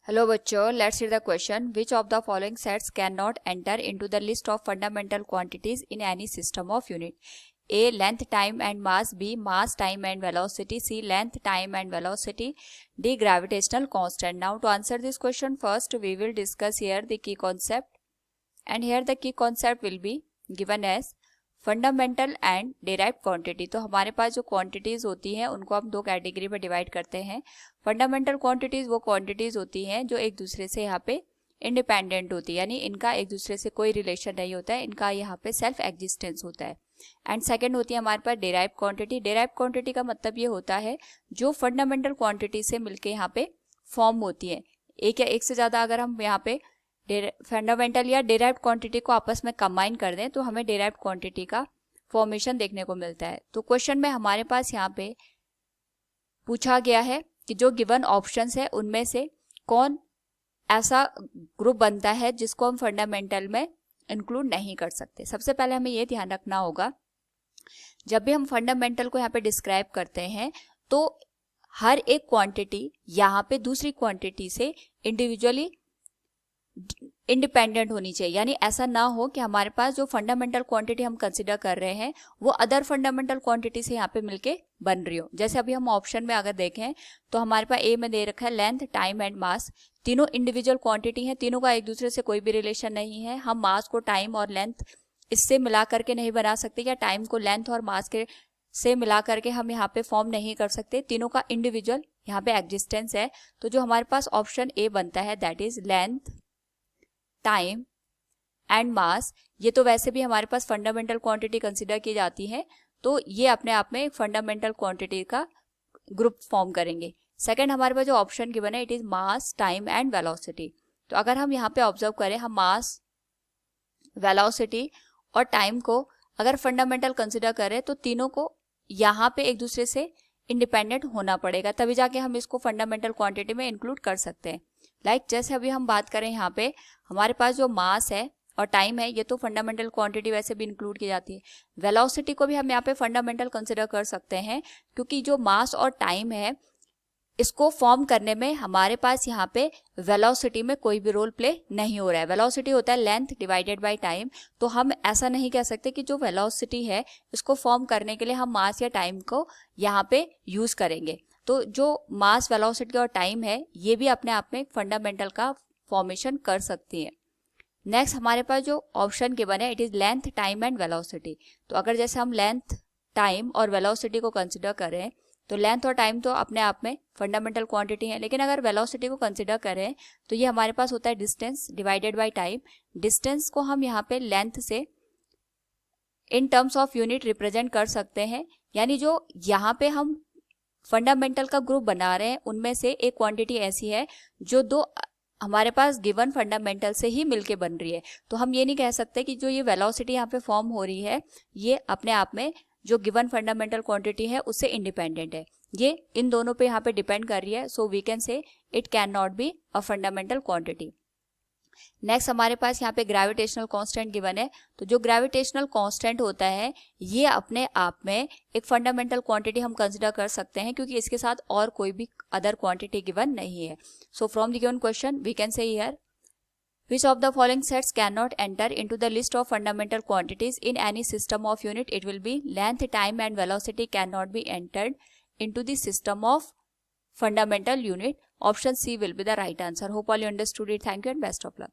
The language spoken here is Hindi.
हेलो बच्चों, let's read the question. Which of the following sets can not enter into the list of fundamental quantities in any system of unit? A length, time and mass. B mass, time and velocity. C length, time and velocity. D gravitational constant. Now to answer this question, first we will discuss here the key concept, and here the key concept will be given as fundamental and derived quantity. तो हमारे पास जो क्वांटिटीज होती हैं उनको हम दो कैटेगरी में डिवाइड करते हैं. फंडामेंटल क्वांटिटीज वो क्वांटिटीज होती हैं जो एक दूसरे से यहाँ पे इंडिपेंडेंट होती है, यानी इनका एक दूसरे से कोई रिलेशन नहीं होता है, इनका यहाँ पे सेल्फ एग्जिस्टेंस होता है. एंड सेकेंड होती है हमारे पास डिराइव क्वांटिटी. डिराइव क्वांटिटी का मतलब ये होता है जो फंडामेंटल क्वांटिटी से मिलकर यहाँ पे फॉर्म होती है. एक या एक से ज्यादा अगर हम यहाँ पे फंडामेंटल या डिराइव्ड क्वांटिटी को आपस में कंबाइन कर दें तो हमें डिराइव्ड क्वांटिटी का फॉर्मेशन देखने को मिलता है. तो क्वेश्चन में हमारे पास यहाँ पे पूछा गया है कि जो गिवन ऑप्शंस है उनमें से कौन ऐसा ग्रुप बनता है जिसको हम फंडामेंटल में इंक्लूड नहीं कर सकते. सबसे पहले हमें ये ध्यान रखना होगा, जब भी हम फंडामेंटल को यहाँ पे डिस्क्राइब करते हैं तो हर एक क्वांटिटी यहाँ पे दूसरी क्वांटिटी से इंडिविजुअली इंडिपेंडेंट होनी चाहिए. यानी ऐसा ना हो कि हमारे पास जो फंडामेंटल क्वांटिटी हम कंसिडर कर रहे हैं वो अदर फंडामेंटल क्वांटिटी से यहाँ पे मिलके बन रही हो. जैसे अभी हम ऑप्शन में अगर देखें तो हमारे पास ए में दे रखा है लेंथ, टाइम एंड मास. तीनों इंडिविजुअल क्वांटिटी हैं, तीनों का एक दूसरे से कोई भी रिलेशन नहीं है. हम मास को टाइम और लेंथ इससे मिला करके नहीं बना सकते, या टाइम को लेंथ और मास के से मिला करके हम यहाँ पे फॉर्म नहीं कर सकते. तीनों का इंडिविजुअल यहाँ पे एग्जिस्टेंस है. तो जो हमारे पास ऑप्शन ए बनता है that is length, time and mass. ये तो वैसे भी हमारे पास फंडामेंटल क्वांटिटी कंसिडर की जाती है, तो ये अपने आप में एक फंडामेंटल क्वांटिटी का ग्रुप फॉर्म करेंगे. सेकंड हमारे पास जो ऑप्शन गिवन है it is mass, time and velocity. तो अगर हम यहाँ पे ऑब्जर्व करें, हम मास, वेलोसिटी और टाइम को अगर फंडामेंटल कंसिडर करें तो तीनों को यहाँ पे एक दूसरे से इंडिपेंडेंट होना पड़ेगा, तभी जाके हम इसको फंडामेंटल क्वांटिटी में इंक्लूड कर सकते हैं. जैसे अभी हम बात करें यहाँ पे हमारे पास जो मास है और टाइम है ये तो फंडामेंटल क्वांटिटी वैसे भी इंक्लूड की जाती है. वेलोसिटी को भी हम यहाँ पे फंडामेंटल कंसिडर कर सकते हैं, क्योंकि जो मास और टाइम है इसको फॉर्म करने में हमारे पास यहाँ पे वेलोसिटी में कोई भी रोल प्ले नहीं हो रहा है. वेलोसिटी होता है लेंथ डिवाइडेड बाय टाइम. तो हम ऐसा नहीं कह सकते कि जो वेलोसिटी है इसको फॉर्म करने के लिए हम मास या टाइम को यहाँ पे यूज करेंगे. तो जो मास, वेलोसिटी और टाइम है ये भी अपने आप में एक फंडामेंटल का फॉर्मेशन कर सकती है. नेक्स्ट हमारे पास जो ऑप्शन गिवन है it is length, time and velocity. तो अगर जैसे हम लेंथ, टाइम और वेलोसिटी को कंसिडर करें तो लेंथ और टाइम तो अपने आप में फंडामेंटल क्वांटिटी है, लेकिन अगर वेलोसिटी को कंसिडर करें तो ये हमारे पास होता है distance divided by time. Distance को हम यहाँ पे लेंथ से in terms of unit represent कर सकते हैं. यानी जो यहाँ पे हम फंडामेंटल का ग्रुप बना रहे हैं उनमें से एक क्वांटिटी ऐसी है जो दो हमारे पास गिवन फंडामेंटल से ही मिलके बन रही है. तो हम ये नहीं कह सकते कि जो ये वेलोसिटी यहाँ पे फॉर्म हो रही है ये अपने आप में जो गिवन फंडामेंटल क्वांटिटी है उससे इंडिपेंडेंट है. ये इन दोनों पे यहाँ पे डिपेंड कर रही है. So we can say it can not be a fundamental quantity. Next हमारे पास यहाँ पे ग्रेविटेशनल कांस्टेंट गिवन है. तो जो ग्रेविटेशनल कांस्टेंट होता है ये अपने आप में एक फंडामेंटल क्वांटिटी हम कंसिडर कर सकते हैं, क्योंकि इसके साथ और कोई भी अदर क्वांटिटी गिवन नहीं है. So from the given question we can say here which of the following sets cannot enter into the list of fundamental quantities in any system of unit? It will be length, time and velocity cannot be entered into the system of fundamental unit. Option C will be the right answer. Hope all you understood it. Thank you and best of luck.